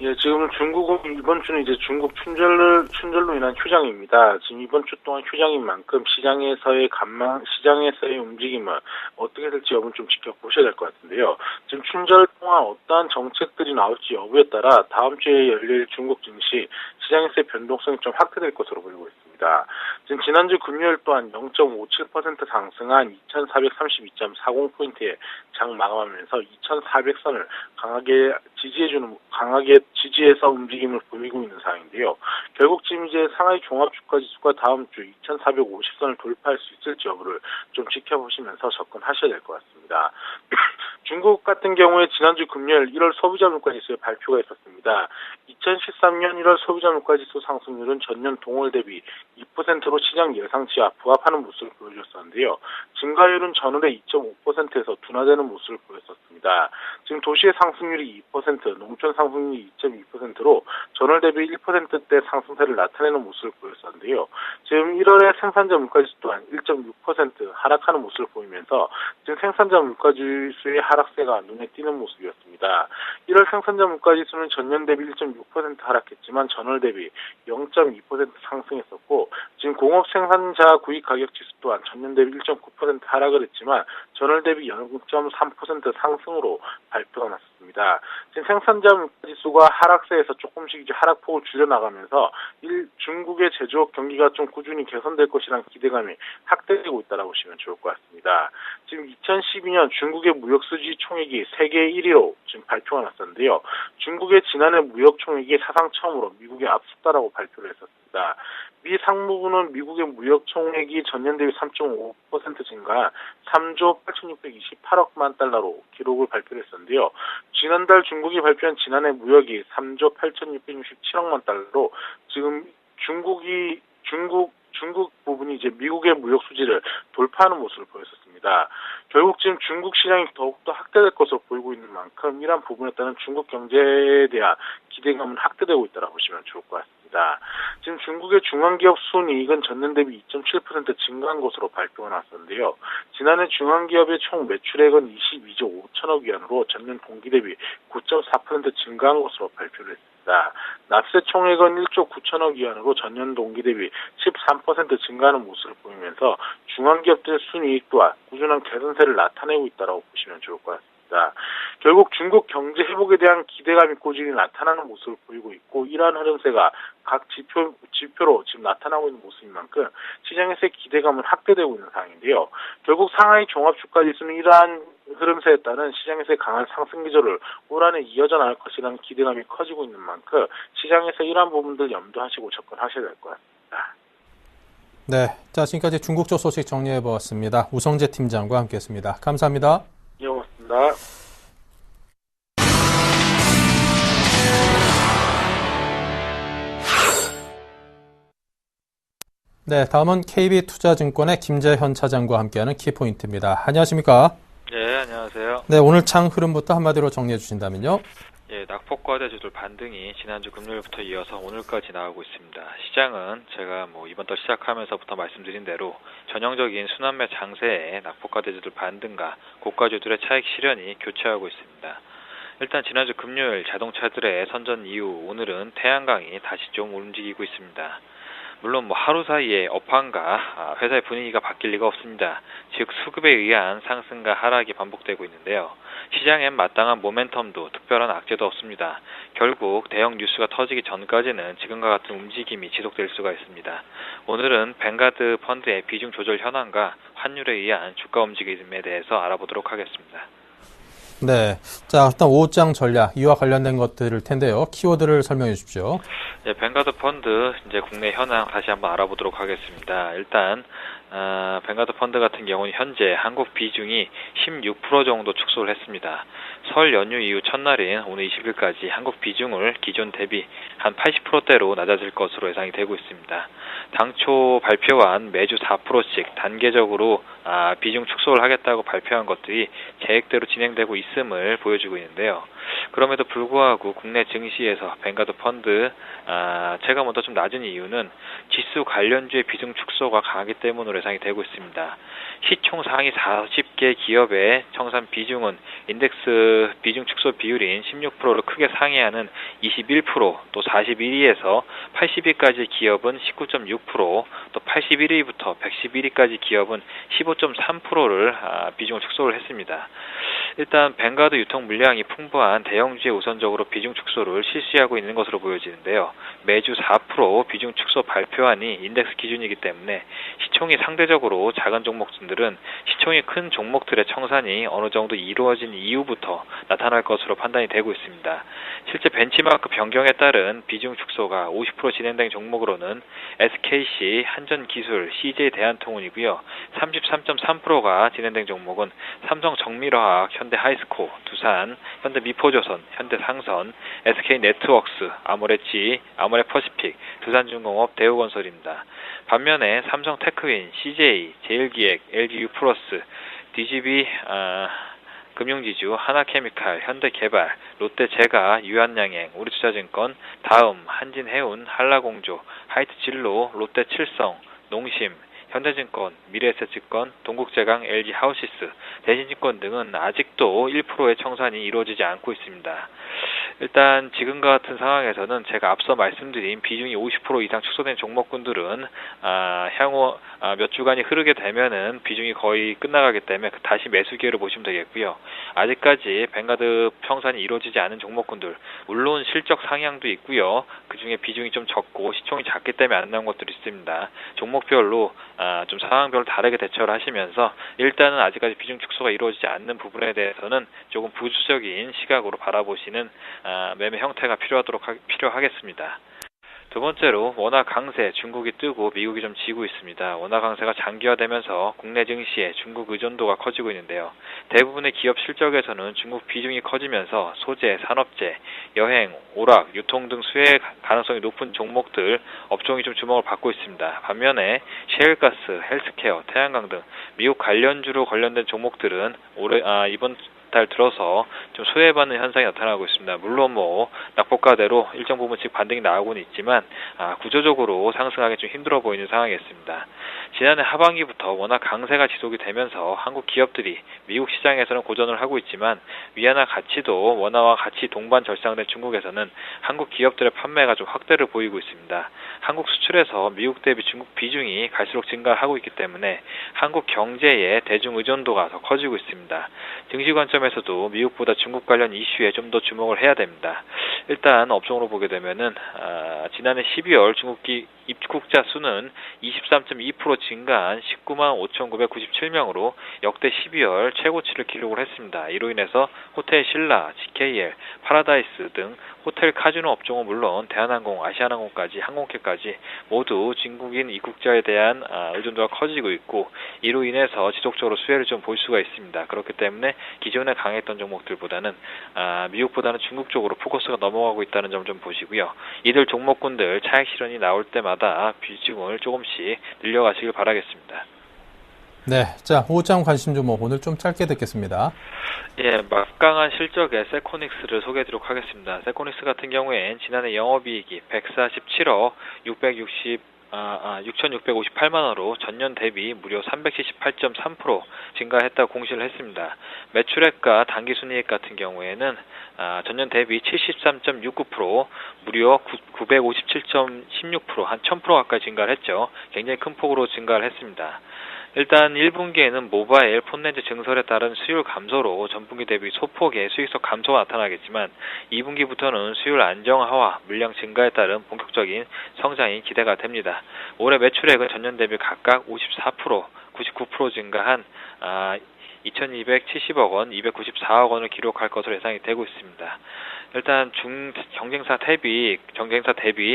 예, 지금 중국은 이번 주는 이제 중국 춘절로 인한 휴장입니다. 지금 이번 주 동안 휴장인 만큼 시장에서의 움직임은 어떻게 될지 여부는 좀 지켜보셔야 될 것 같은데요. 지금 춘절 동안 어떠한 정책들이 나올지 여부에 따라 다음 주에 열릴 중국 증시 시장에서의 변동성이 좀 확대될 것으로 보이고 있습니다. 지금 지난주 금요일 또한 0.57% 상승한 2432.40포인트에 장 마감하면서 2400선을 강하게 지지해서 움직임을 보이고 있는 상황인데요. 결국 지금 이제 상하이 종합주가지수가 다음 주 2450선을 돌파할 수 있을지 여부를 좀 지켜보시면서 접근하셔야 될 것 같습니다. 중국 같은 경우에 지난주 금요일 1월 소비자 물가지수의 발표가 있었습니다. 2013년 1월 소비자 물가지수 상승률은 전년 동월 대비 2%로 시장 예상치와 부합하는 모습을 보여줬었는데요. 증가율은 전월의 2.5%에서 둔화되는 모습을 보였었습니다. 지금 도시의 상승률이 2%, 농촌 상승률이 2.2%로 전월 대비 1%대 상승세를 나타내는 모습을 보였었는데요. 지금 1월의 생산자 물가지수 또한 1.6% 하락하는 모습을 보이면서 지금 생산자 물가지수의 하락세가 눈에 띄는 모습이었습니다. 1월 생산자 물가지수는 전년 대비 1.6% 하락했지만 전월 대비 0.2% 상승했었고 지금 공업 생산자 구입 가격 지수 또한 전년 대비 1.9% 하락을 했지만 전월 대비 0.3% 상승으로 발표가 났습니다. 지금 생산자 물가지수가 하락세에서 조금씩 이제 하락폭을 줄여나가면서 중국의 제조업 경기가 좀 꾸준히 개선될 것이라는 기대감이 확대되고 있다고 보시면 좋을 것 같습니다. 지금 2012년 중국의 무역 수지 총액이 세계 1위로 지금 발표가 났었는데요. 중국의 지난해 무역 총액이 사상 처음으로 미국에 앞섰다라고 발표를 했었습니다. 미 상무부는 미국의 무역 총액이 전년 대비 3.5% 증가한 3조 8,628억만 달러로 기록을 발표를 했었는데요. 지난달 중국이 발표한 지난해 무역이 3조 8,667억만 달러로 지금 중국 부분이 이제 미국의 무역 수지를 돌파하는 모습을 보였었습니다. 결국 지금 중국 시장이 더욱더 확대될 것으로 보이고 있는 만큼 이러한 부분에 따른 중국 경제에 대한 기대감은 확대되고 있다고 보시면 좋을 것 같습니다. 지금 중국의 중앙기업 순이익은 전년 대비 2.7% 증가한 것으로 발표가 났었는데요. 지난해 중앙기업의 총 매출액은 22조 5천억 위안으로 전년 동기 대비 9.4% 증가한 것으로 발표를 했습니다. 납세 총액은 1조 9천억 위안으로 전년 동기 대비 13% 증가하는 모습을 보이면서 중앙기업들의 순이익 또한 꾸준한 개선세를 나타내고 있다고 보시면 좋을 것 같습니다. 결국 중국 경제 회복에 대한 기대감이 꾸준히 나타나는 모습을 보이고 있고 이러한 흐름세가 각 지표로 지금 나타나고 있는 모습인 만큼 시장에서의 기대감은 확대되고 있는 상황인데요. 결국 상하이 종합주가지수는 이러한 흐름세에 따른 시장에서의 강한 상승 기조를 올 한해 이어져 나갈 것이라는 기대감이 커지고 있는 만큼 시장에서 이러한 부분들 염두하시고 접근하셔야 될 것 같습니다. 네, 자 지금까지 중국 쪽 소식 정리해보았습니다. 우성재 팀장과 함께했습니다. 감사합니다. 예, 고맙습니다. 네, 다음은 KB투자증권의 김재현 차장과 함께하는 키포인트입니다. 안녕하십니까? 네, 안녕하세요. 네, 오늘 장 흐름부터 한마디로 정리해 주신다면요. 예, 낙폭과대주들 반등이 지난주 금요일부터 이어서 오늘까지 나오고 있습니다. 시장은 제가 이번 달 시작하면서부터 말씀드린 대로 전형적인 순환매 장세에 낙폭과대주들 반등과 고가주들의 차익 실현이 교차하고 있습니다. 일단 지난주 금요일 자동차들의 선전 이후 오늘은 태양광이 다시 좀 움직이고 있습니다. 물론 하루 사이에 업황과 회사의 분위기가 바뀔 리가 없습니다. 즉 수급에 의한 상승과 하락이 반복되고 있는데요. 시장엔 마땅한 모멘텀도 특별한 악재도 없습니다. 결국 대형 뉴스가 터지기 전까지는 지금과 같은 움직임이 지속될 수가 있습니다. 오늘은 뱅가드 펀드의 비중 조절 현황과 환율에 의한 주가 움직임에 대해서 알아보도록 하겠습니다. 네, 자 일단 5장 전략 이와 관련된 것들일 텐데요. 키워드를 설명해 주십시오. 네, 뱅가드 펀드 이제 국내 현황 다시 한번 알아보도록 하겠습니다. 일단 뱅가드 펀드 같은 경우는 현재 한국 비중이 16% 정도 축소를 했습니다. 설 연휴 이후 첫날인 오늘 20일까지 한국 비중을 기존 대비 한 80%대로 낮아질 것으로 예상이 되고 있습니다. 당초 발표한 매주 4%씩 단계적으로 비중 축소를 하겠다고 발표한 것들이 계획대로 진행되고 있음을 보여주고 있는데요. 그럼에도 불구하고 국내 증시에서 뱅가드 펀드 체감보다 좀 낮은 이유는 지수 관련주의 비중 축소가 강하기 때문으로 예상이 되고 있습니다. 시총 상위 40개 기업의 청산 비중은 인덱스 비중 축소 비율인 16%를 크게 상회하는 21%, 또 41위에서 80위까지 기업은 19.6%, 또 81위부터 111위까지 기업은 15.3%를 비중을 축소를 했습니다. 일단 뱅가드 유통 물량이 풍부한 대형주에 우선적으로 비중 축소를 실시하고 있는 것으로 보여지는데요. 매주 4% 비중 축소 발표안이 인덱스 기준이기 때문에 시총이 상대적으로 작은 종목들은 시총이 큰 종목들의 청산이 어느 정도 이루어진 이후부터 나타날 것으로 판단이 되고 있습니다. 실제 벤치마크 변경에 따른 비중 축소가 50% 진행된 종목으로는 SKC, 한전기술, CJ 대한통운이고요. 33.3%가 진행된 종목은 삼성정밀화학, 현대하이스코, 두산, 현대미포조선, 현대상선, SK네트워크스, 아모레지, 아모레퍼시픽, 두산중공업, 대우건설입니다. 반면에 삼성 테크윈, CJ, 제일기획, LG U+, DGB, 금융지주, 하나케미칼, 현대개발, 롯데제가, 유한양행, 우리투자증권, 다음, 한진해운, 한라공조, 하이트진로, 롯데칠성, 농심, 현대증권, 미래에셋증권, 동국제강, LG하우시스, 대신증권 등은 아직도 1%의 청산이 이루어지지 않고 있습니다. 일단 지금과 같은 상황에서는 제가 앞서 말씀드린 비중이 50% 이상 축소된 종목군들은 향후 몇 주간이 흐르게 되면은 비중이 거의 끝나가기 때문에 다시 매수 기회를 보시면 되겠고요. 아직까지 뱅가드 청산이 이루어지지 않은 종목군들, 물론 실적 상향도 있고요. 그중에 비중이 좀 적고 시총이 작기 때문에 안 나온 것들이 있습니다. 종목별로 좀 상황별로 다르게 대처를 하시면서 일단은 아직까지 비중 축소가 이루어지지 않는 부분에 대해서는 조금 부수적인 시각으로 바라보시는 매매 형태가 필요하겠습니다. 두 번째로 원화 강세, 중국이 뜨고 미국이 좀 지고 있습니다. 원화 강세가 장기화되면서 국내 증시에 중국 의존도가 커지고 있는데요. 대부분의 기업 실적에서는 중국 비중이 커지면서 소재, 산업재, 여행, 오락, 유통 등 수혜 가능성이 높은 종목들, 업종이 좀 주목을 받고 있습니다. 반면에 셰일가스, 헬스케어, 태양광 등 미국 관련주로 관련된 종목들은 이번 달 들어서 좀 소외받는 현상이 나타나고 있습니다. 물론 낙폭가대로 일정 부분씩 반등이 나오고는 있지만 구조적으로 상승하기 좀 힘들어 보이는 상황이었습니다. 지난해 하반기부터 워낙 강세가 지속이 되면서 한국 기업들이 미국 시장에서는 고전을 하고 있지만 위안화 가치도 원화와 같이 동반 절상된 중국에서는 한국 기업들의 판매가 좀 확대를 보이고 있습니다. 한국 수출에서 미국 대비 중국 비중이 갈수록 증가하고 있기 때문에 한국 경제의 대중 의존도가 더 커지고 있습니다. 증시 관점에서도 미국보다 중국 관련 이슈에 좀 더 주목을 해야 됩니다. 일단 업종으로 보게 되면은 지난해 12월 중국기 입국자 수는 23.2% 증가한 19만 5,997명으로 역대 12월 최고치를 기록을 했습니다. 이로 인해서 호텔 신라, GKL, 파라다이스 등 호텔 카지노 업종은 물론 대한항공, 아시아나항공까지 항공캐까지 모두 중국인 입국자에 대한 의존도가 커지고 있고 이로 인해서 지속적으로 수혜를 좀 볼 수가 있습니다. 그렇기 때문에 기존에 강했던 종목들보다는 미국보다는 중국 쪽으로 포커스가 넘어가고 있다는 점 좀 보시고요. 이들 종목군들 차익 실현이 나올 때마다 비중을 조금씩 늘려가시길 바라겠습니다. 네, 자, 오장 관심 종목 오늘 좀 짧게 듣겠습니다. 예, 막강한 실적의 세코닉스를 소개해드리도록 하겠습니다. 세코닉스 같은 경우엔 지난해 영업이익이 147억 6,658만 원으로 전년 대비 무려 378.3% 증가했다고 공시를 했습니다. 매출액과 당기순이익 같은 경우에는 전년 대비 73.69%, 무려 957.16%, 한 1000% 가까이 증가를 했죠. 굉장히 큰 폭으로 증가를 했습니다. 일단 1분기에는 모바일 폰렌즈 증설에 따른 수율 감소로 전분기 대비 소폭의 수익성 감소가 나타나겠지만 2분기부터는 수율 안정화와 물량 증가에 따른 본격적인 성장이 기대가 됩니다. 올해 매출액은 전년 대비 각각 54%, 99% 증가한 2,270억 원, 294억 원을 기록할 것으로 예상이 되고 있습니다. 일단 경쟁사 대비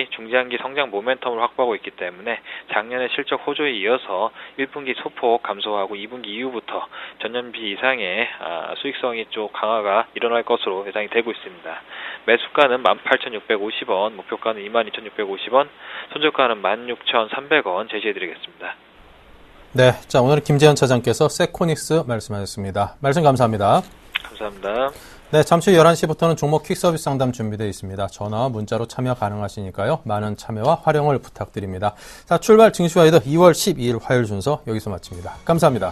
중장기 성장 모멘텀을 확보하고 있기 때문에 작년의 실적 호조에 이어서 1분기 소폭 감소하고 2분기 이후부터 전년비 이상의 수익성이 좀 강화가 일어날 것으로 예상이 되고 있습니다. 매수가는 18,650원, 목표가는 22,650원, 손절가는 16,300원 제시해드리겠습니다. 네, 자, 오늘 김재현 차장께서 세코닉스 말씀하셨습니다. 말씀 감사합니다. 감사합니다. 네, 잠시 후 11시부터는 종목 퀵 서비스 상담 준비되어 있습니다. 전화와 문자로 참여 가능하시니까요. 많은 참여와 활용을 부탁드립니다. 자, 출발 증시와이드 2월 12일 화요일 순서 여기서 마칩니다. 감사합니다.